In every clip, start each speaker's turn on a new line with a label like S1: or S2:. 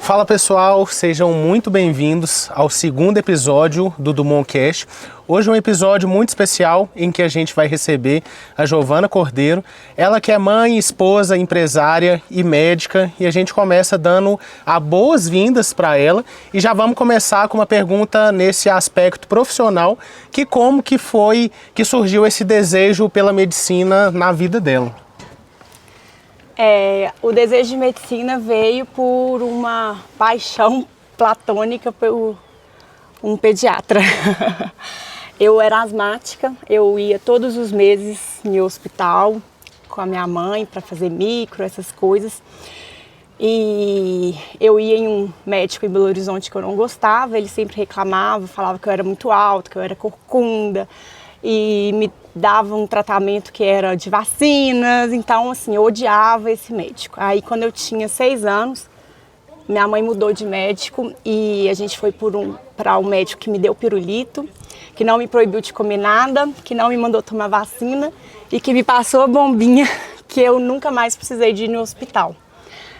S1: Fala pessoal, sejam muito bem-vindos ao segundo episódio do Dumoncast. Hoje é um episódio muito especial em que a gente vai receber a Giovana Cordeiro. Ela que é mãe, esposa, empresária e médica, e a gente começa dando as boas-vindas para ela e já vamos começar com uma pergunta nesse aspecto profissional, que como que foi que surgiu esse desejo pela medicina na vida dela?
S2: O desejo de medicina veio por uma paixão platônica por um pediatra. Eu era asmática, eu ia todos os meses em hospital com a minha mãe para fazer micro, essas coisas. E eu ia em um médico em Belo Horizonte que eu não gostava, ele sempre reclamava, falava que eu era muito alta, que eu era corcunda. E me dava um tratamento que era de vacinas, então assim, eu odiava esse médico. Aí quando eu tinha 6 anos, minha mãe mudou de médico e a gente foi para um médico que me deu pirulito, que não me proibiu de comer nada, que não me mandou tomar vacina e que me passou a bombinha que eu nunca mais precisei de ir no hospital.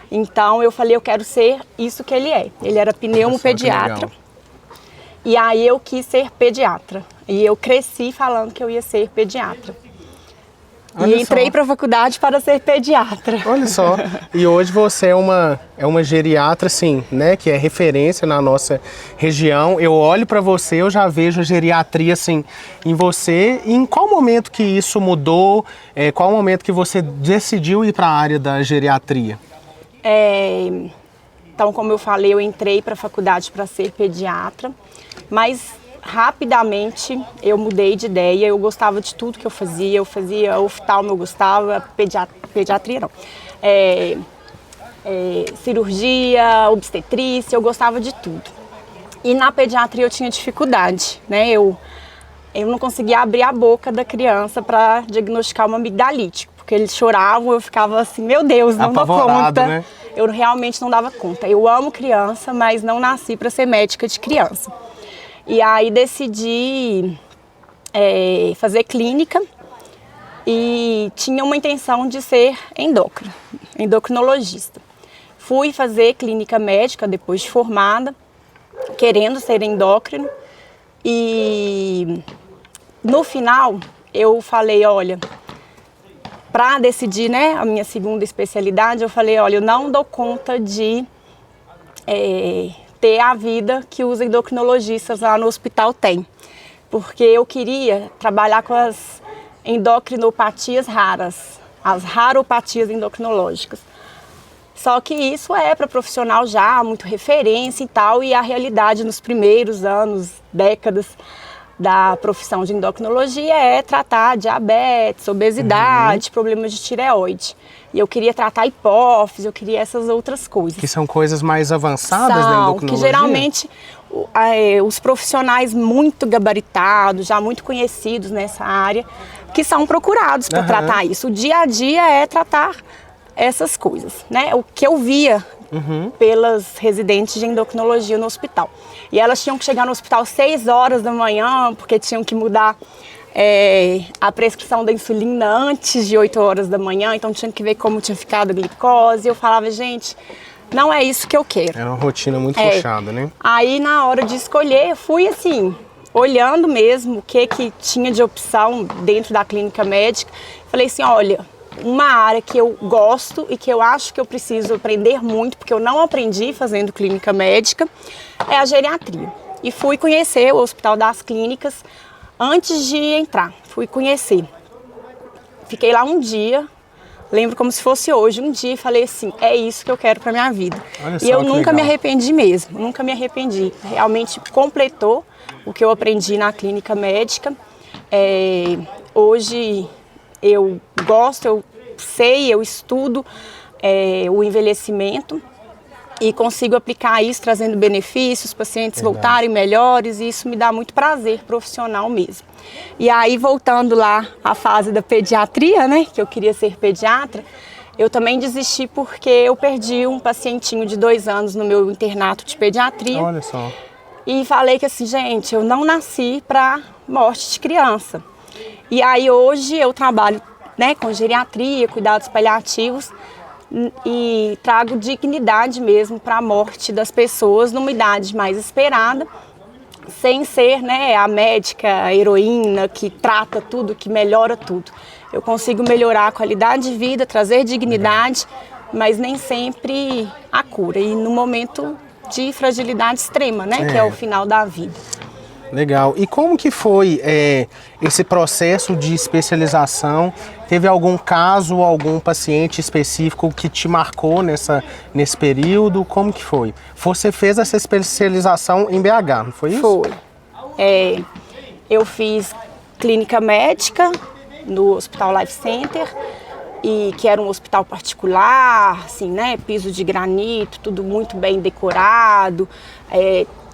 S2: Então eu falei, eu quero ser isso que ele é. Ele era pneumopediatra. E aí eu quis ser pediatra. E eu cresci falando que eu ia ser pediatra.
S1: Olha
S2: e entrei para a faculdade para ser pediatra.
S1: Olha só, e hoje você é uma geriatra, assim, né, que é referência na nossa região. Eu olho para você, eu já vejo a geriatria, assim, em você. E em qual momento que isso mudou? Qual momento que você decidiu ir para a área da geriatria?
S2: Então, como eu falei, eu entrei para a faculdade para ser pediatra, mas rapidamente eu mudei de ideia. Eu gostava de tudo que eu fazia oftalmo, eu gostava, pediatria não, cirurgia, obstetrícia, eu gostava de tudo. E na pediatria eu tinha dificuldade, né? Eu não conseguia abrir a boca da criança para diagnosticar uma amigdalite, porque eles choravam, eu ficava assim, meu Deus, não dou conta. Né? Eu realmente não dava conta. Eu amo criança, mas não nasci para ser médica de criança. E aí decidi fazer clínica e tinha uma intenção de ser endocrinologista. Fui fazer clínica médica depois de formada, querendo ser endócrino. E no final eu falei, olha, para decidir, né, a minha segunda especialidade, eu falei, olha, eu não dou conta de ter a vida que os endocrinologistas lá no hospital têm. Porque eu queria trabalhar com as endocrinopatias raras, as raropatias endocrinológicas. Só que isso é para profissional já, muito referência e tal, e a realidade nos primeiros anos, décadas da profissão de endocrinologia é tratar diabetes, obesidade, problemas de tireoide. E eu queria tratar hipófise, eu queria essas outras coisas.
S1: Que são coisas mais avançadas da endocrinologia?
S2: Que geralmente os profissionais muito gabaritados, já muito conhecidos nessa área, que são procurados para tratar isso. O dia a dia é tratar essas coisas, né? O que eu via pelas residentes de endocrinologia no hospital. E elas tinham que chegar no hospital 6 horas da manhã, porque tinham que mudar a prescrição da insulina antes de 8 horas da manhã, então tinha que ver como tinha ficado a glicose. Eu falava, gente, não é isso que eu quero.
S1: Era uma rotina muito puxada, né?
S2: Aí na hora de escolher, eu fui assim, olhando mesmo o que tinha de opção dentro da clínica médica. Falei assim, olha, uma área que eu gosto e que eu acho que eu preciso aprender muito, porque eu não aprendi fazendo clínica médica, é a geriatria. E fui conhecer o Hospital das Clínicas antes de entrar, fui conhecer. Fiquei lá um dia, lembro como se fosse hoje, um dia, e falei assim, é isso que eu quero para minha vida. E eu nunca me arrependi mesmo, nunca me arrependi. Realmente completou o que eu aprendi na clínica médica. Hoje eu gosto, eu sei, eu estudo o envelhecimento e consigo aplicar isso trazendo benefícios, os pacientes voltarem melhores, e isso me dá muito prazer profissional mesmo. E aí, voltando lá à fase da pediatria, né, que eu queria ser pediatra, eu também desisti porque eu perdi um pacientinho de 2 anos no meu internato de pediatria.
S1: Olha só.
S2: E falei que assim, gente, eu não nasci para morte de criança. E aí hoje eu trabalho, né, com geriatria, cuidados paliativos, e trago dignidade mesmo para a morte das pessoas numa idade mais esperada, sem ser, né, a médica, a heroína que trata tudo, que melhora tudo. Eu consigo melhorar a qualidade de vida, trazer dignidade, mas nem sempre a cura. E no momento de fragilidade extrema, né, que é o final da vida.
S1: Legal. E como que foi esse processo de especialização? Teve algum caso, algum paciente específico que te marcou nesse período? Como que foi? Você fez essa especialização em BH, não foi isso?
S2: Foi. Eu fiz clínica médica no Hospital Life Center, e que era um hospital particular, assim, né? Piso de granito, tudo muito bem decorado,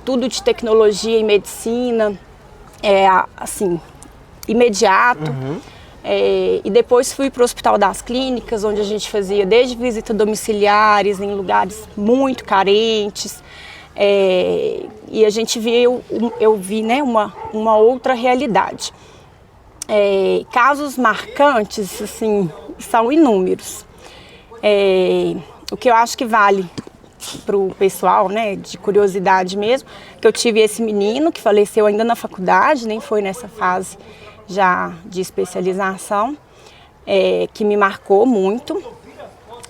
S2: tudo de tecnologia e medicina, assim, imediato. E depois fui para o Hospital das Clínicas, onde a gente fazia desde visita domiciliares em lugares muito carentes. E a gente eu vi, né, uma outra realidade. Casos marcantes, assim, são inúmeros. O que eu acho que vale para o pessoal, né, de curiosidade mesmo, que eu tive esse menino que faleceu ainda na faculdade, nem foi nessa fase já de especialização, que me marcou muito.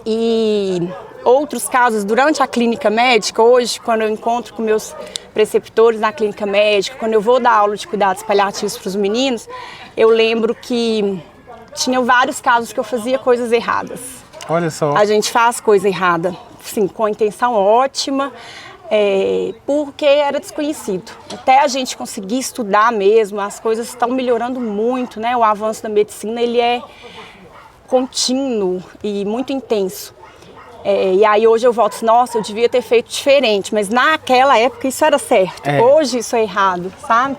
S2: E outros casos durante a clínica médica, hoje, quando eu encontro com meus preceptores na clínica médica, quando eu vou dar aula de cuidados paliativos para os meninos, eu lembro que tinham vários casos que eu fazia coisas erradas.
S1: Olha só.
S2: A gente faz coisa errada, sim, com a intenção ótima, porque era desconhecido. Até a gente conseguir estudar mesmo, as coisas estão melhorando muito, né? O avanço da medicina, ele é contínuo e muito intenso. E aí hoje eu volto, nossa, eu devia ter feito diferente, mas naquela época isso era certo, hoje isso é errado, sabe?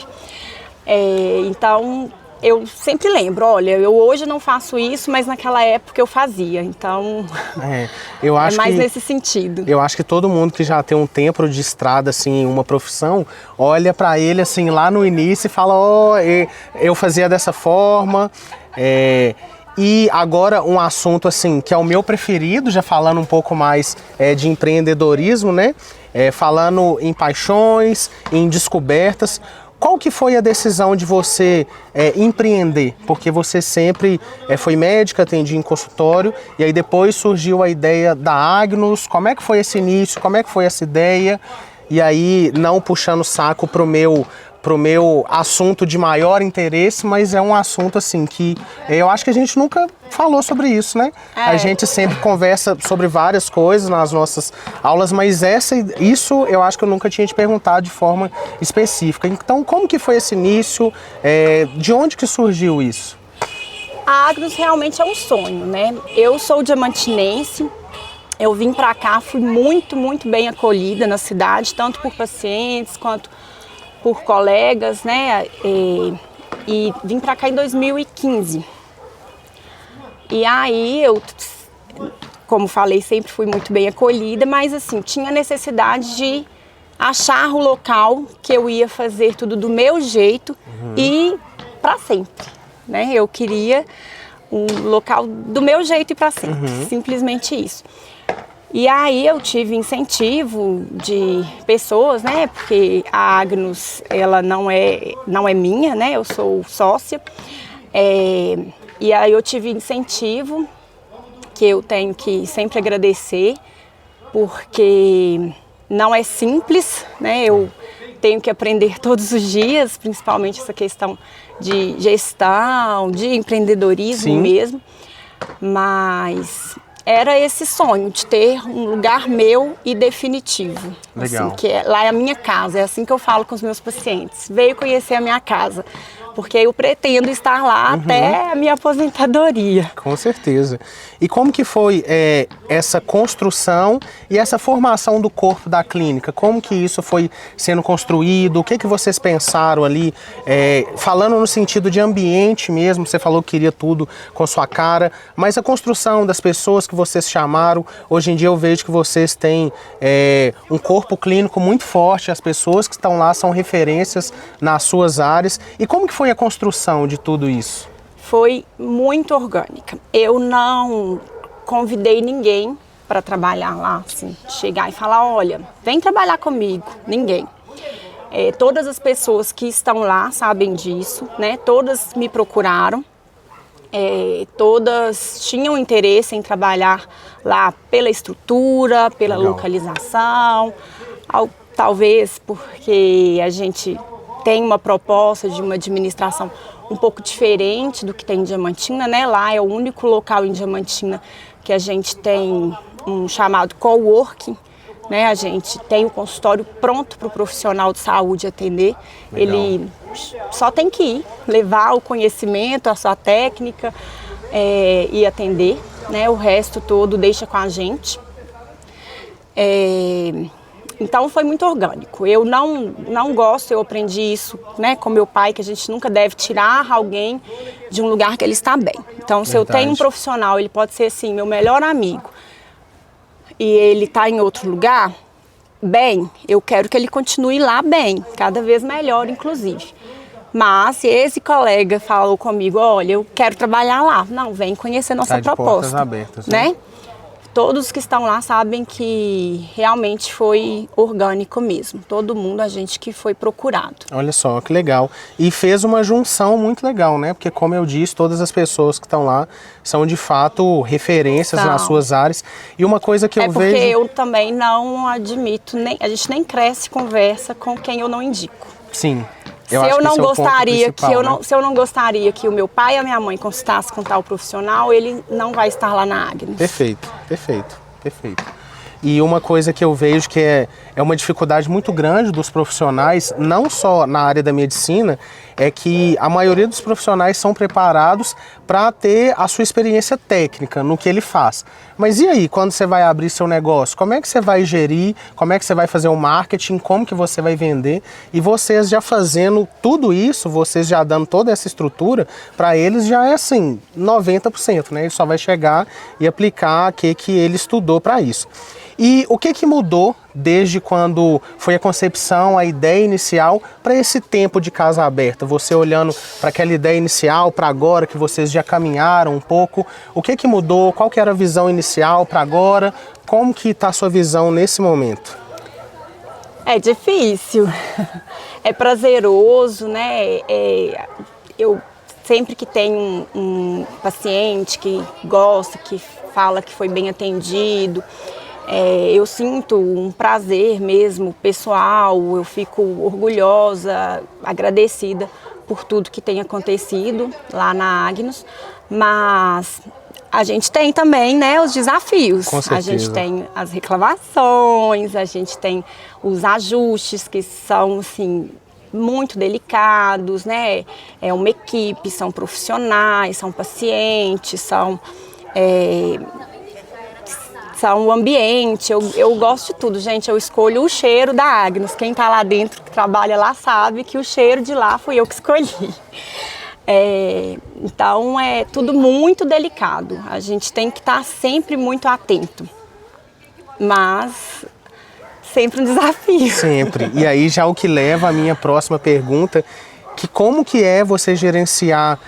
S2: Então eu sempre lembro, olha, eu hoje não faço isso, mas naquela época eu fazia, então
S1: eu acho
S2: mais nesse sentido.
S1: Eu acho que todo mundo que já tem um tempo de estrada, assim, em uma profissão, olha para ele, assim, lá no início e fala, eu fazia dessa forma. E agora um assunto, assim, que é o meu preferido, já falando um pouco mais de empreendedorismo, né? Falando em paixões, em descobertas. Qual que foi a decisão de você empreender? Porque você sempre foi médica, atendia em consultório, e aí depois surgiu a ideia da Agnus. Como é que foi esse início? Como é que foi essa ideia? E aí, não puxando o saco pro meu assunto de maior interesse, mas é um assunto assim que eu acho que a gente nunca falou sobre isso, né? A gente sempre conversa sobre várias coisas nas nossas aulas, mas isso eu acho que eu nunca tinha te perguntado de forma específica. Então, como que foi esse início? De onde que surgiu isso?
S2: A Agnus realmente é um sonho, né? Eu sou diamantinense, eu vim para cá, fui muito, muito bem acolhida na cidade, tanto por pacientes quanto por colegas, né? E vim para cá em 2015. E aí eu, como falei, sempre fui muito bem acolhida, mas assim, tinha necessidade de achar o local que eu ia fazer tudo do meu jeito e para sempre, né? Eu queria um local do meu jeito e para sempre, simplesmente isso. E aí eu tive incentivo de pessoas, né? Porque a Agnus, ela não é minha, né? Eu sou sócia. E aí eu tive incentivo, que eu tenho que sempre agradecer, porque não é simples, né? Eu tenho que aprender todos os dias, principalmente essa questão de gestão, de empreendedorismo mesmo. Mas era esse sonho de ter um lugar meu e definitivo.
S1: Legal.
S2: Assim, lá é a minha casa, é assim que eu falo com os meus pacientes. Veio conhecer a minha casa, porque eu pretendo estar lá até a minha aposentadoria.
S1: Com certeza. E como que foi essa construção e essa formação do corpo da clínica? Como que isso foi sendo construído? O que que vocês pensaram ali? Falando no sentido de ambiente mesmo, você falou que queria tudo com sua cara, mas a construção das pessoas que vocês chamaram, hoje em dia eu vejo que vocês têm um corpo clínico muito forte, as pessoas que estão lá são referências nas suas áreas. E como que foi a construção de tudo isso?
S2: Foi muito orgânica. Eu não convidei ninguém para trabalhar lá, assim, chegar e falar, olha, vem trabalhar comigo, ninguém. Todas as pessoas que estão lá sabem disso, né? Todas me procuraram, todas tinham interesse em trabalhar lá pela estrutura, pela
S1: Legal.
S2: localização, talvez porque a gente tem uma proposta de uma administração um pouco diferente do que tem em Diamantina, né? Lá é o único local em Diamantina que a gente tem um chamado coworking, né? A gente tem o consultório pronto para o profissional de saúde atender.
S1: Legal.
S2: Ele só tem que ir, levar o conhecimento, a sua técnica e atender, né? O resto todo deixa com a gente. Então foi muito orgânico. Eu não gosto, eu aprendi isso, né, com meu pai, que a gente nunca deve tirar alguém de um lugar que ele está bem. Então, se eu tenho um profissional, ele pode ser assim, meu melhor amigo, e ele está em outro lugar, bem, eu quero que ele continue lá bem, cada vez melhor, inclusive. Mas se esse colega falou comigo, olha, eu quero trabalhar lá, não, vem conhecer nossa proposta.
S1: Portas abertas,
S2: né? Todos que estão lá sabem que realmente foi orgânico mesmo. Todo mundo, a gente que foi procurado.
S1: Olha só, que legal. E fez uma junção muito legal, né? Porque, como eu disse, todas as pessoas que estão lá são, de fato, referências nas suas áreas. E uma coisa que eu vejo...
S2: porque eu também não admito, a gente nem cresce conversa com quem eu não indico.
S1: Sim.
S2: Se eu não gostaria que o meu pai e a minha mãe consultassem com tal profissional, ele não vai estar lá na Agnes.
S1: Perfeito, perfeito, perfeito. E uma coisa que eu vejo que é uma dificuldade muito grande dos profissionais, não só na área da medicina, é que a maioria dos profissionais são preparados para ter a sua experiência técnica no que ele faz. Mas e aí, quando você vai abrir seu negócio, como é que você vai gerir, como é que você vai fazer o marketing, como que você vai vender? E vocês já fazendo tudo isso, vocês já dando toda essa estrutura, para eles já é assim, 90%, né? Ele só vai chegar e aplicar o que ele estudou para isso. E o que mudou desde quando foi a concepção, a ideia inicial, para esse tempo de casa aberta? Você olhando para aquela ideia inicial, para agora que vocês já caminharam um pouco, o que mudou? Qual que era a visão inicial para agora? Como que está a sua visão nesse momento?
S2: É difícil, é prazeroso, né? Eu sempre que tenho um paciente que gosta, que fala que foi bem atendido, eu sinto um prazer mesmo pessoal, eu fico orgulhosa, agradecida por tudo que tem acontecido lá na Agnos, mas a gente tem também, né, os desafios.
S1: Com certeza.
S2: A gente tem as reclamações, a gente tem os ajustes que são, assim, muito delicados, né? É uma equipe, são profissionais, são pacientes, são o ambiente, eu gosto de tudo, gente. Eu escolho o cheiro da Agnos. Quem está lá dentro, que trabalha lá, sabe que o cheiro de lá fui eu que escolhi. Então é tudo muito delicado. A gente tem que estar sempre muito atento. Mas sempre um desafio.
S1: Sempre. E aí já o que leva à minha próxima pergunta, que como que é você gerenciar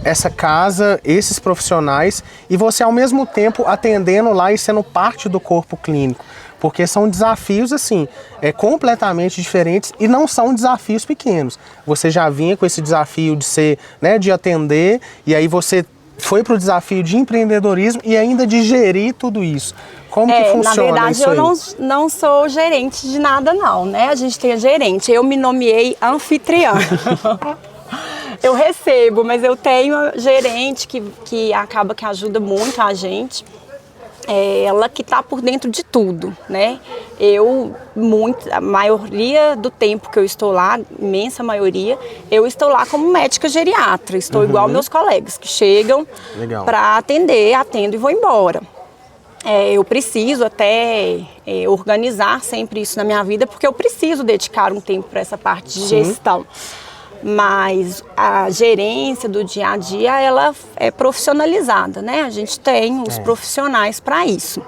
S1: essa casa, esses profissionais, e você ao mesmo tempo atendendo lá e sendo parte do corpo clínico? Porque são desafios assim, completamente diferentes e não são desafios pequenos. Você já vinha com esse desafio de ser, né, de atender, e aí você foi para o desafio de empreendedorismo e ainda de gerir tudo isso. Como que funciona
S2: na verdade,
S1: isso aí?
S2: Eu não sou gerente de nada não, né? A gente tem a gerente, eu me nomeei anfitriã. Eu recebo, mas eu tenho a gerente que acaba que ajuda muito a gente. Ela que está por dentro de tudo, né? A maioria do tempo que eu estou lá, imensa maioria, eu estou lá como médica geriatra. Estou igual meus colegas que chegam para atender, atendo e vou embora. Eu preciso até organizar sempre isso na minha vida, porque eu preciso dedicar um tempo para essa parte de gestão. Mas a gerência do dia a dia, ela é profissionalizada, né? A gente tem os profissionais para isso.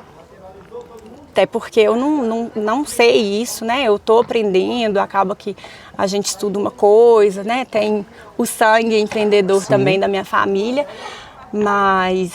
S2: Até porque eu não sei isso, né? Eu estou aprendendo, acaba que a gente estuda uma coisa, né? Tem o sangue empreendedor também da minha família, mas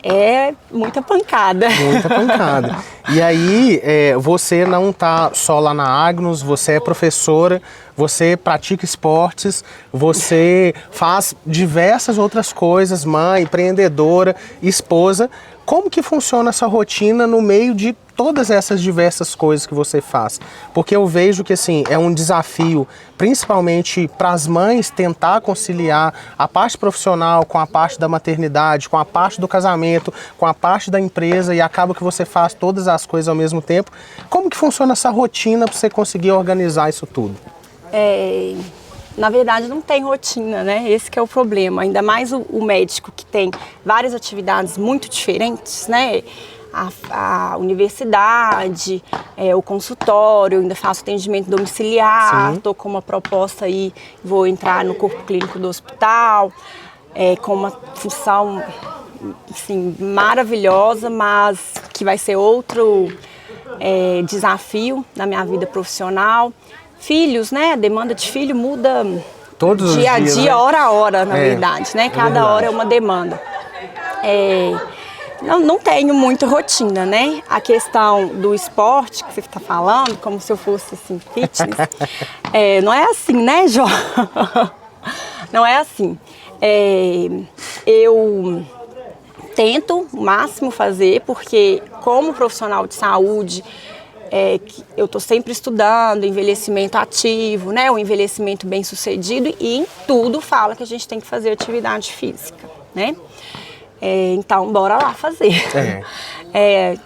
S2: É muita pancada.
S1: Muita pancada. E aí, você não tá só lá na Agnus, você é professora, você pratica esportes, você faz diversas outras coisas, mãe, empreendedora, esposa. Como que funciona essa rotina no meio de todas essas diversas coisas que você faz? Porque eu vejo que assim, é um desafio, principalmente para as mães, tentar conciliar a parte profissional com a parte da maternidade, com a parte do casamento, com a parte da empresa, e acaba que você faz todas as coisas ao mesmo tempo. Como que funciona essa rotina para você conseguir organizar isso tudo?
S2: Na verdade, não tem rotina, né? Esse que é o problema. Ainda mais o médico que tem várias atividades muito diferentes, né? A universidade, o consultório, ainda faço atendimento domiciliar, estou com uma proposta aí, vou entrar no corpo clínico do hospital, com uma função assim, maravilhosa, mas que vai ser outro desafio na minha vida profissional. Filhos, né? A demanda de filho muda
S1: todos
S2: dia
S1: os dias,
S2: a dia,
S1: né?
S2: hora a hora, na verdade, né? Cada hora é uma demanda. Não tenho muita rotina, né? A questão do esporte que você está falando, como se eu fosse assim, fitness, não é assim, né, Jó? Não é assim. Eu tento o máximo fazer, porque como profissional de saúde, eu estou sempre estudando envelhecimento ativo, né? O envelhecimento bem sucedido, e em tudo fala que a gente tem que fazer atividade física, né? Então, bora lá fazer.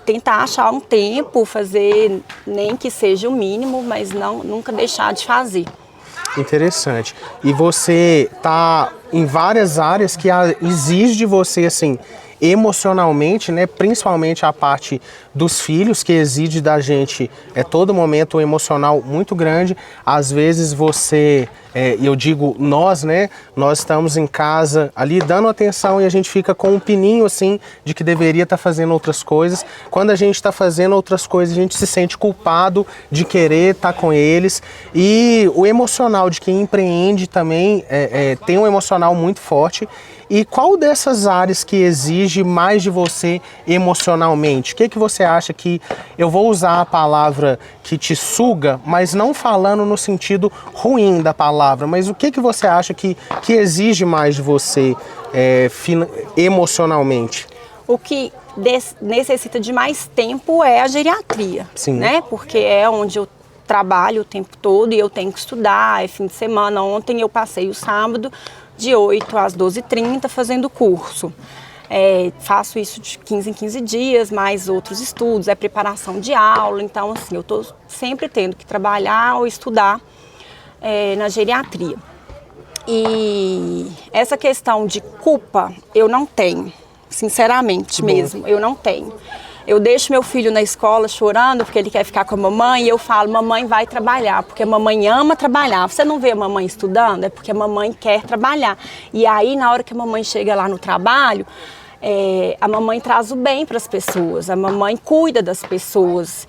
S2: Tentar achar um tempo, fazer nem que seja o mínimo, mas nunca deixar de fazer.
S1: Interessante. E você tá em várias áreas que exige de você, assim, emocionalmente, né? Principalmente a parte dos filhos, que exige da gente todo momento um emocional muito grande. Às vezes você, eu digo nós, né? Nós estamos em casa ali dando atenção e a gente fica com um pininho assim de que deveria estar fazendo outras coisas. Quando a gente está fazendo outras coisas, a gente se sente culpado de querer estar com eles. E o emocional de quem empreende também tem um emocional muito forte. E qual dessas áreas que exige mais de você emocionalmente? O que você acha que, eu vou usar a palavra que te suga, mas não falando no sentido ruim da palavra, mas o que você acha que exige mais de você emocionalmente?
S2: O que necessita de mais tempo é a geriatria, né? Porque é onde eu trabalho o tempo todo e eu tenho que estudar, fim de semana. Ontem eu passei o sábado de 8 às 12h30 fazendo curso. Faço isso de 15 em 15 dias, mais outros estudos, preparação de aula. Então, assim, eu estou sempre tendo que trabalhar ou estudar na geriatria. E essa questão de culpa eu não tenho, sinceramente mesmo, eu não tenho. Eu deixo meu filho na escola chorando porque ele quer ficar com a mamãe e eu falo, mamãe vai trabalhar, porque a mamãe ama trabalhar. Você não vê a mamãe estudando? É porque a mamãe quer trabalhar. E aí, na hora que a mamãe chega lá no trabalho, a mamãe traz o bem para as pessoas, a mamãe cuida das pessoas.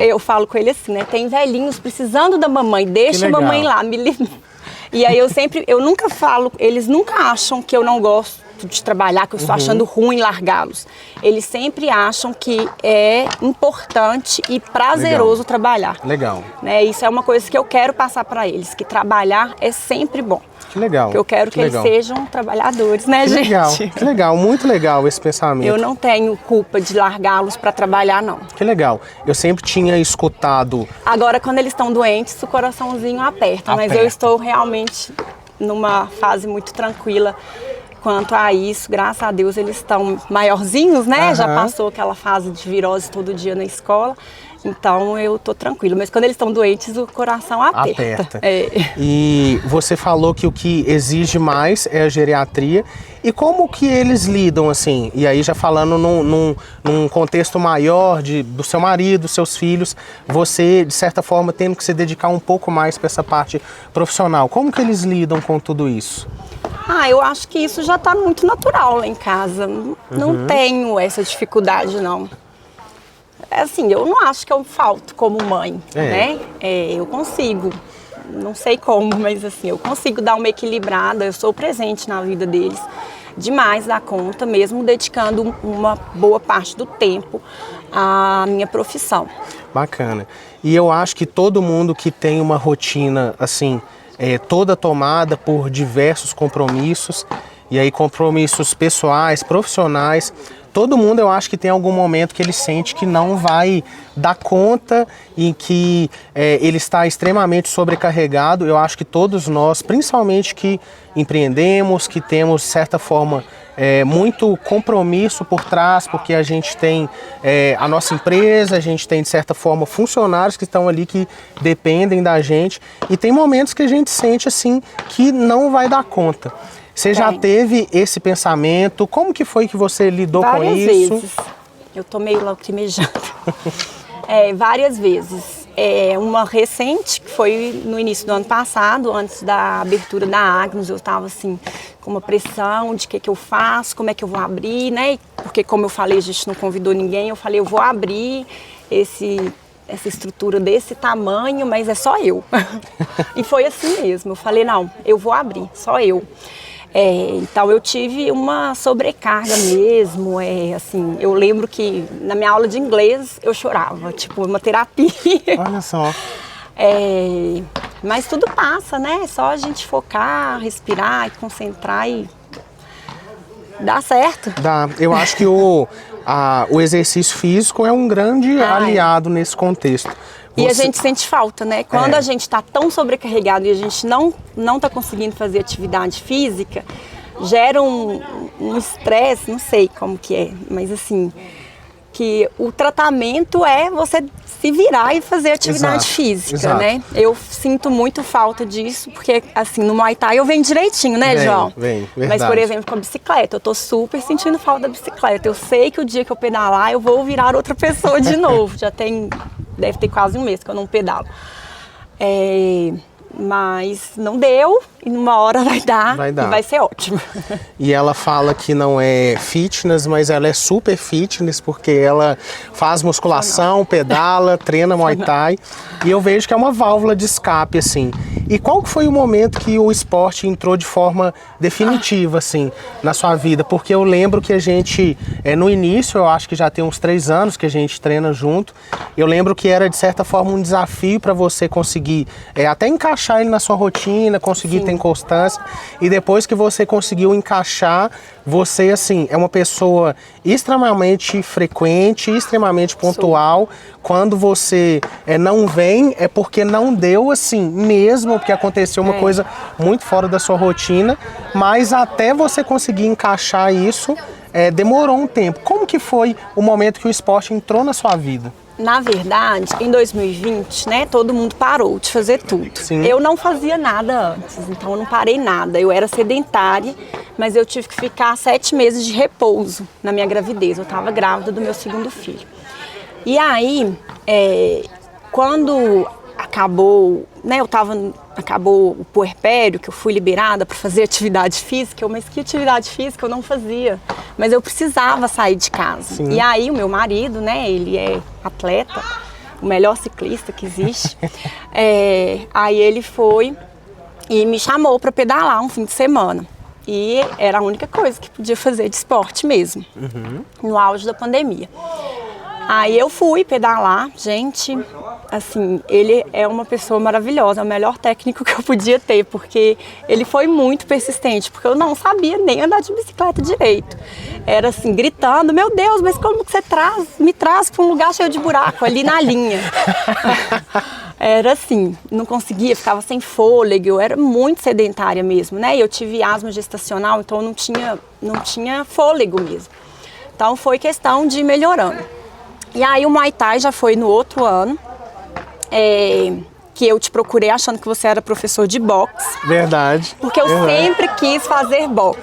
S2: Eu falo com ele assim, né? Tem velhinhos precisando da mamãe, deixa a mamãe lá, me livra. E aí eu nunca falo, eles nunca acham que eu não gosto de trabalhar, que eu estou achando ruim largá-los. Eles sempre acham que é importante e prazeroso trabalhar.
S1: Legal.
S2: Né? Isso é uma coisa que eu quero passar para eles, que trabalhar é sempre bom.
S1: Que legal.
S2: Porque eu quero que eles sejam trabalhadores, né,
S1: que
S2: gente?
S1: Legal, que legal, muito legal esse pensamento.
S2: Eu não tenho culpa de largá-los para trabalhar, não.
S1: Que legal. Eu sempre tinha escutado...
S2: Agora, quando eles estão doentes, o coraçãozinho aperta. Mas eu estou realmente numa fase muito tranquila quanto a isso. Graças a Deus eles estão maiorzinhos, né? Já passou aquela fase de virose todo dia na escola. Então eu tô tranquila, mas quando eles estão doentes o coração aperta.
S1: E você falou que o que exige mais é a geriatria. E como que eles lidam assim? E aí já falando num contexto maior do seu marido, dos seus filhos, você de certa forma tendo que se dedicar um pouco mais para essa parte profissional. Como que eles lidam com tudo isso?
S2: Eu acho que isso já está muito natural lá em casa. Não tenho essa dificuldade, não. Assim, eu não acho que eu falto como mãe, né? Eu consigo, não sei como, mas assim, eu consigo dar uma equilibrada, eu sou presente na vida deles. demais da conta, mesmo dedicando uma boa parte do tempo à minha profissão.
S1: Bacana. E eu acho que todo mundo que tem uma rotina assim, toda tomada por diversos compromissos, e aí compromissos pessoais, profissionais, todo mundo eu acho que tem algum momento que ele sente que não vai dar conta e que ele está extremamente sobrecarregado. Eu acho que todos nós, principalmente que empreendemos, que temos de certa forma muito compromisso por trás, porque a gente tem a nossa empresa, a gente tem de certa forma funcionários que estão ali que dependem da gente, e tem momentos que a gente sente assim que não vai dar conta. Você já teve esse pensamento? Como que foi que você lidou com isso?
S2: Várias vezes. Eu tô meio lacrimejando. Várias vezes. Uma recente, que foi no início do ano passado, antes da abertura da Agnus, eu estava assim, com uma pressão de que eu faço, como é que eu vou abrir, né? Porque como eu falei, a gente não convidou ninguém, eu falei, eu vou abrir essa estrutura desse tamanho, mas é só eu. E foi assim mesmo, eu falei, não, eu vou abrir, só eu. Então eu tive uma sobrecarga mesmo, assim, eu lembro que na minha aula de inglês eu chorava, tipo uma terapia.
S1: Olha só.
S2: Mas tudo passa, né? É só a gente focar, respirar e concentrar e dá certo.
S1: Dá. Eu acho que o exercício físico é um grande aliado nesse contexto.
S2: E a gente sente falta, né? Quando a gente está tão sobrecarregado e a gente não está conseguindo fazer atividade física, gera um estresse, não sei como que é, mas assim, que o tratamento é você se virar e fazer atividade física, né? Eu sinto muito falta disso, porque assim, no Muay Thai eu venho direitinho, né, João?
S1: Vem,
S2: mas, por exemplo, com a bicicleta, eu tô super sentindo falta da bicicleta. Eu sei que o dia que eu pedalar, eu vou virar outra pessoa de novo. Deve ter quase um mês que eu não pedalo. Mas não deu, e numa hora vai dar. E vai ser ótimo.
S1: E ela fala que não é fitness, mas ela é super fitness, porque ela faz musculação, pedala, treina Muay Thai. E eu vejo que é uma válvula de escape, assim. E qual foi o momento que o esporte entrou de forma definitiva, assim, na sua vida? Porque eu lembro que a gente, no início, eu acho que já tem uns 3 anos que a gente treina junto. Eu lembro que era, de certa forma, um desafio para você conseguir até encaixar ele na sua rotina, conseguir ter constância. E depois que você conseguiu encaixar, você, assim, é uma pessoa extremamente frequente, extremamente pontual. Quando você não vem, é porque não deu, assim, mesmo, porque aconteceu uma coisa muito fora da sua rotina, mas até você conseguir encaixar isso, demorou um tempo. Como que foi o momento que o esporte entrou na sua vida?
S2: Na verdade, em 2020, né, todo mundo parou de fazer tudo.
S1: Sim.
S2: Eu não fazia nada antes, então eu não parei nada. Eu era sedentária, mas eu tive que ficar 7 meses de repouso na minha gravidez. Eu estava grávida do meu 2º filho. E aí, quando acabou, né, acabou o puerpério, que eu fui liberada para fazer atividade física, mas que atividade física eu não fazia, mas eu precisava sair de casa.
S1: Sim.
S2: E aí o meu marido, né, ele é atleta, o melhor ciclista que existe, aí ele foi e me chamou para pedalar um fim de semana. E era a única coisa que podia fazer de esporte mesmo, no auge da pandemia. Aí eu fui pedalar, gente, assim, ele é uma pessoa maravilhosa, é o melhor técnico que eu podia ter, porque ele foi muito persistente, porque eu não sabia nem andar de bicicleta direito. Era assim, gritando, meu Deus, mas como que você me traz para um lugar cheio de buraco, ali na linha? Era assim, não conseguia, ficava sem fôlego, eu era muito sedentária mesmo, né? E eu tive asma gestacional, então eu não tinha fôlego mesmo. Então foi questão de ir melhorando. E aí o Muay Thai já foi no outro ano, que eu te procurei achando que você era professor de boxe.
S1: Verdade.
S2: Porque eu sempre quis fazer boxe.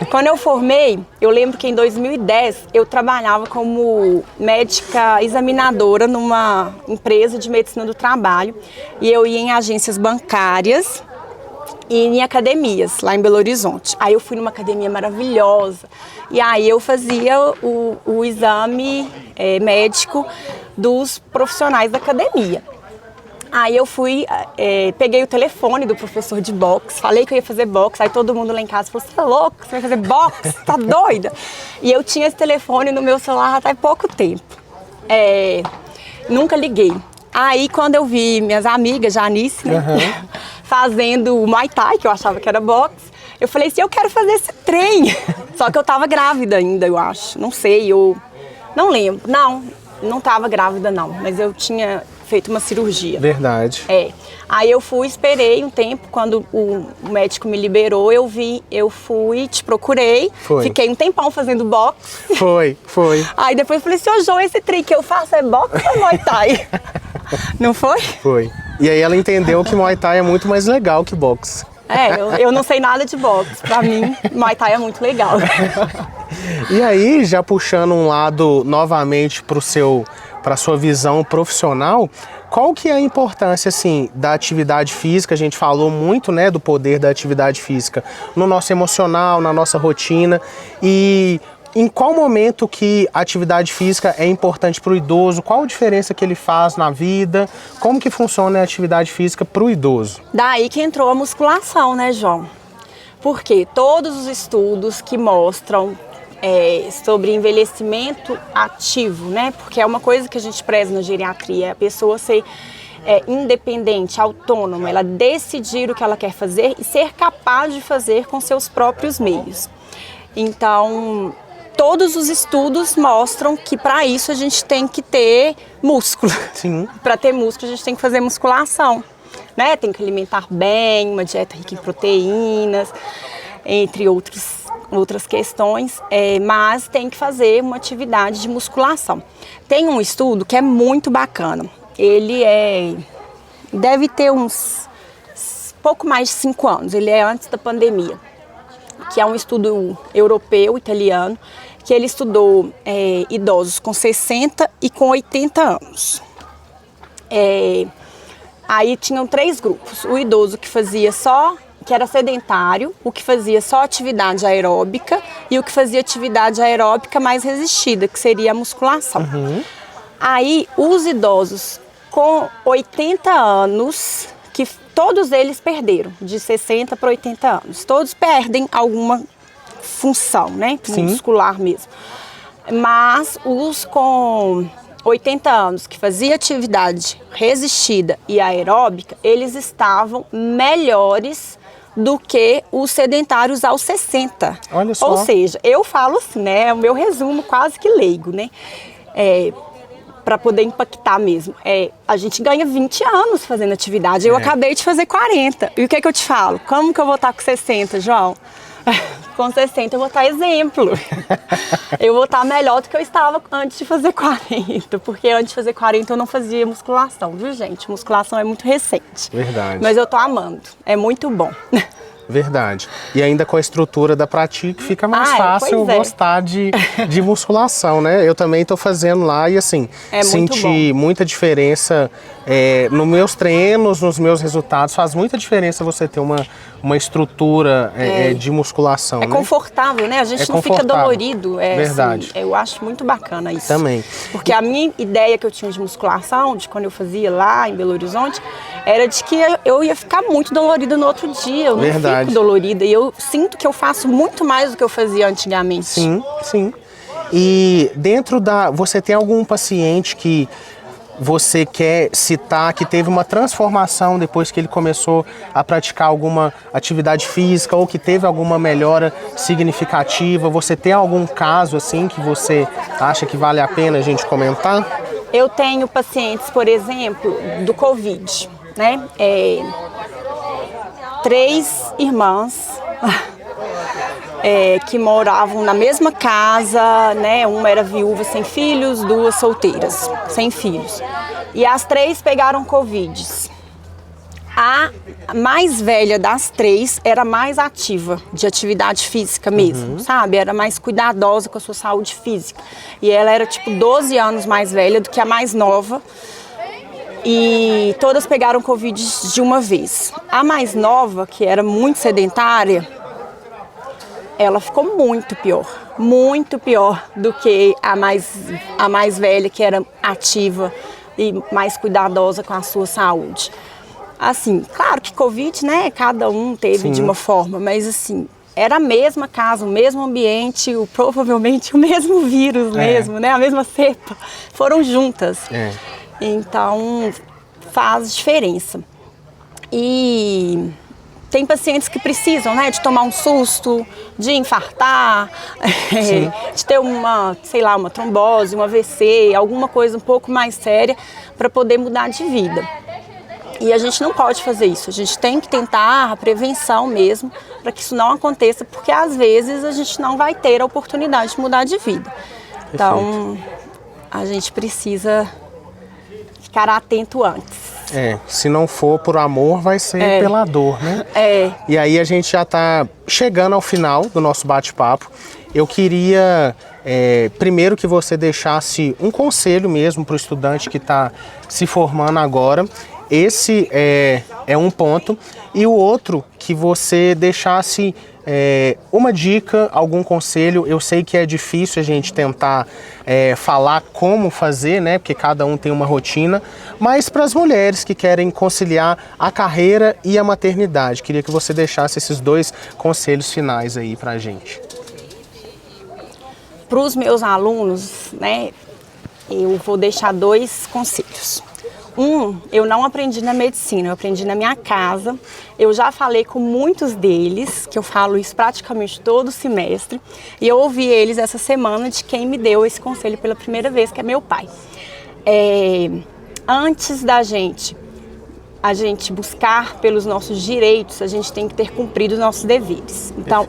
S2: Quando eu formei, eu lembro que em 2010 eu trabalhava como médica examinadora numa empresa de medicina do trabalho. E eu ia em agências bancárias e em academias, lá em Belo Horizonte. Aí eu fui numa academia maravilhosa. E aí eu fazia o exame médico dos profissionais da academia. Aí eu fui, peguei o telefone do professor de boxe, falei que eu ia fazer boxe, aí todo mundo lá em casa falou, você é louco, você vai fazer boxe, tá doida? E eu tinha esse telefone no meu celular até pouco tempo, nunca liguei. Aí quando eu vi minhas amigas, Janice, né, fazendo Muay Thai, que eu achava que era boxe, eu falei assim, eu quero fazer esse trem. Só que eu tava grávida ainda, eu acho, não sei, eu não lembro, não tava grávida não, mas eu tinha feito uma cirurgia.
S1: Verdade.
S2: Aí eu fui, esperei um tempo, quando o médico me liberou, eu fui, te procurei, fiquei um tempão fazendo boxe.
S1: Foi.
S2: Aí depois eu falei assim, ô João, esse trem que eu faço é boxe ou Muay Thai? Não foi?
S1: Foi. E aí ela entendeu que Muay Thai é muito mais legal que boxe.
S2: Eu não sei nada de boxe, pra mim Muay Thai é muito legal.
S1: E aí, já puxando um lado novamente para sua visão profissional, qual que é a importância assim da atividade física? A gente falou muito, né, do poder da atividade física no nosso emocional, na nossa rotina, e em qual momento que a atividade física é importante para o idoso? Qual a diferença que ele faz na vida? Como que funciona a atividade física para o idoso?
S2: Daí que entrou a musculação, né, João? Porque todos os estudos que mostram sobre envelhecimento ativo, né? Porque é uma coisa que a gente preza na geriatria, a pessoa ser independente, autônoma, ela decidir o que ela quer fazer e ser capaz de fazer com seus próprios meios. Então, todos os estudos mostram que para isso a gente tem que ter músculo.
S1: Sim.
S2: Para ter músculo a gente tem que fazer musculação, né? Tem que alimentar bem, uma dieta rica em proteínas, entre outras questões, mas tem que fazer uma atividade de musculação. Tem um estudo que é muito bacana, ele deve ter uns pouco mais de 5 anos, ele é antes da pandemia, que é um estudo europeu, italiano, que ele estudou idosos com 60 e com 80 anos. Aí tinham 3 grupos, o idoso que era sedentário, o que fazia só atividade aeróbica e o que fazia atividade aeróbica mais resistida, que seria a musculação. Aí os idosos com 80 anos, que todos eles perderam, de 60 para 80 anos, todos perdem alguma função, né, muscular mesmo. Mas os com 80 anos, que fazia atividade resistida e aeróbica, eles estavam melhores do que os sedentários aos 60.
S1: Olha só.
S2: Ou seja, eu falo assim, né, é o meu resumo quase que leigo, né, para poder impactar mesmo. A gente ganha 20 anos fazendo atividade, eu acabei de fazer 40. E o que é que eu te falo? Como que eu vou estar com 60, João? Com 60 eu vou estar exemplo. Eu vou estar melhor do que eu estava antes de fazer 40. Porque antes de fazer 40 eu não fazia musculação, viu, gente? Musculação é muito recente.
S1: Verdade.
S2: Mas eu tô amando. É muito bom.
S1: Verdade. E ainda com a estrutura da Pratique fica mais fácil gostar de musculação, né? Eu também tô fazendo lá e assim, senti muita diferença nos meus treinos, nos meus resultados. Faz muita diferença você ter uma estrutura de musculação, né?
S2: Confortável, né? A gente não fica dolorido.
S1: Verdade.
S2: Assim, eu acho muito bacana isso.
S1: Também.
S2: Porque a minha ideia que eu tinha de musculação, de quando eu fazia lá em Belo Horizonte, era de que eu ia ficar muito dolorida no outro dia. Eu não fico dolorida. E eu sinto que eu faço muito mais do que eu fazia antigamente.
S1: Sim, sim. E dentro você tem algum paciente que você quer citar que teve uma transformação depois que ele começou a praticar alguma atividade física ou que teve alguma melhora significativa? Você tem algum caso assim que você acha que vale a pena a gente comentar?
S2: Eu tenho pacientes, por exemplo, do Covid, né? 3 irmãs que moravam na mesma casa, né? Uma era viúva sem filhos, 2 solteiras sem filhos. E as 3 pegaram Covid. A mais velha das 3 era mais ativa, de atividade física mesmo, sabe? Era mais cuidadosa com a sua saúde física. E ela era tipo 12 anos mais velha do que a mais nova. E todas pegaram Covid de uma vez. A mais nova, que era muito sedentária, ela ficou muito pior do que a mais velha, que era ativa, e mais cuidadosa com a sua saúde. Assim, claro que Covid, né, cada um teve de uma forma, mas assim, era a mesma casa, o mesmo ambiente, provavelmente o mesmo vírus mesmo, né, a mesma cepa, foram juntas. Então, faz diferença. E tem pacientes que precisam, né, de tomar um susto, de infartar, de ter uma, sei lá, uma trombose, um AVC, alguma coisa um pouco mais séria para poder mudar de vida. E a gente não pode fazer isso, a gente tem que tentar a prevenção mesmo para que isso não aconteça, porque às vezes a gente não vai ter a oportunidade de mudar de vida. Então, a gente precisa ficar atento antes.
S1: Se não for por amor, vai ser pela dor, né? E aí a gente já está chegando ao final do nosso bate-papo. Eu queria primeiro que você deixasse um conselho mesmo para o estudante que está se formando agora. Esse é um ponto. E o outro, que você deixasse uma dica, algum conselho. Eu sei que é difícil a gente tentar falar como fazer, né? Porque cada um tem uma rotina. Mas para as mulheres que querem conciliar a carreira e a maternidade, queria que você deixasse esses 2 conselhos finais aí para a gente.
S2: Para os meus alunos, né, eu vou deixar 2 conselhos. Eu não aprendi na medicina, eu aprendi na minha casa. Eu já falei com muitos deles, que eu falo isso praticamente todo semestre. E eu ouvi eles essa semana de quem me deu esse conselho pela primeira vez, que é meu pai. Antes da a gente buscar pelos nossos direitos, a gente tem que ter cumprido os nossos deveres. Então,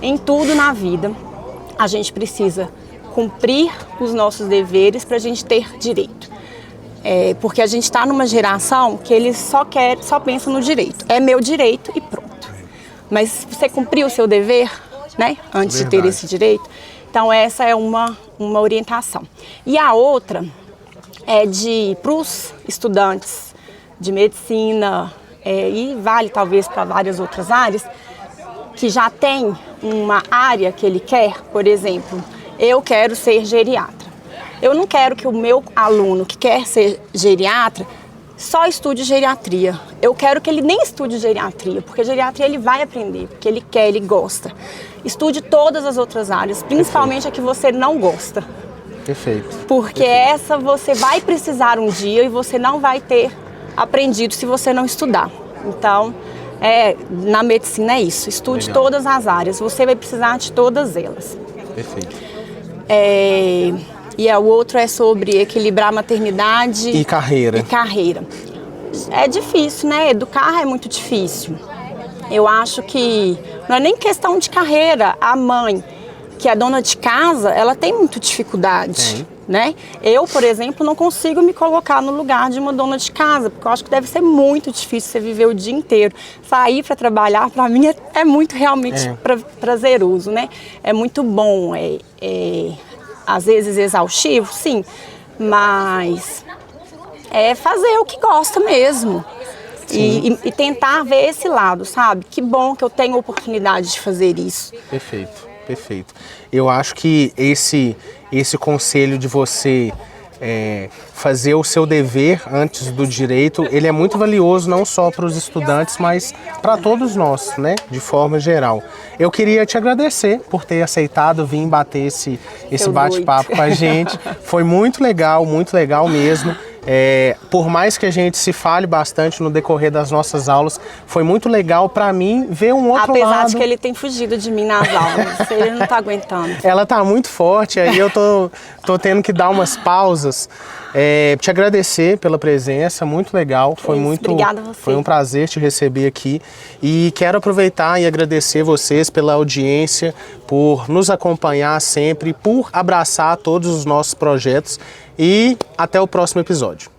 S2: em tudo na vida, a gente precisa cumprir os nossos deveres para a gente ter direito. Porque a gente está numa geração que eles só pensa no direito. É meu direito e pronto. Mas você cumpriu o seu dever, né? Antes de ter esse direito. Então essa é uma orientação. E a outra é para os estudantes de medicina, e vale talvez para várias outras áreas, que já tem uma área que ele quer. Por exemplo, eu quero ser geriatra. Eu não quero que o meu aluno que quer ser geriatra só estude geriatria. Eu quero que ele nem estude geriatria, porque geriatria ele vai aprender, porque ele quer, ele gosta. Estude todas as outras áreas, principalmente a que você não gosta. Porque essa você vai precisar um dia e você não vai ter aprendido se você não estudar. Então, na medicina é isso, estude todas as áreas, você vai precisar de todas elas. E o outro é sobre equilibrar maternidade
S1: e carreira.
S2: É difícil, né? Educar é muito difícil. Eu acho que não é nem questão de carreira. A mãe, que é dona de casa, ela tem muita dificuldade, né? Eu, por exemplo, não consigo me colocar no lugar de uma dona de casa, porque eu acho que deve ser muito difícil você viver o dia inteiro. Sair para trabalhar, para mim, é muito realmente prazeroso, né? É muito bom, às vezes exaustivo, sim, mas é fazer o que gosta mesmo e tentar ver esse lado, sabe? Que bom que eu tenho a oportunidade de fazer isso.
S1: Perfeito. Eu acho que esse conselho de você fazer o seu dever antes do direito, ele é muito valioso não só para os estudantes, mas para todos nós, né? De forma geral. Eu queria te agradecer por ter aceitado vir bater esse bate-papo com a gente. Foi muito legal mesmo. Por mais que a gente se fale bastante no decorrer das nossas aulas, foi muito legal para mim ver um outro lado.
S2: Apesar de que ele tem fugido de mim nas aulas, ele não tá aguentando.
S1: Ela tá muito forte, aí eu tô tendo que dar umas pausas. Te agradecer pela presença, muito legal.
S2: Obrigada a você.
S1: Foi um prazer te receber aqui. E quero aproveitar e agradecer vocês pela audiência, por nos acompanhar sempre, por abraçar todos os nossos projetos. E até o próximo episódio.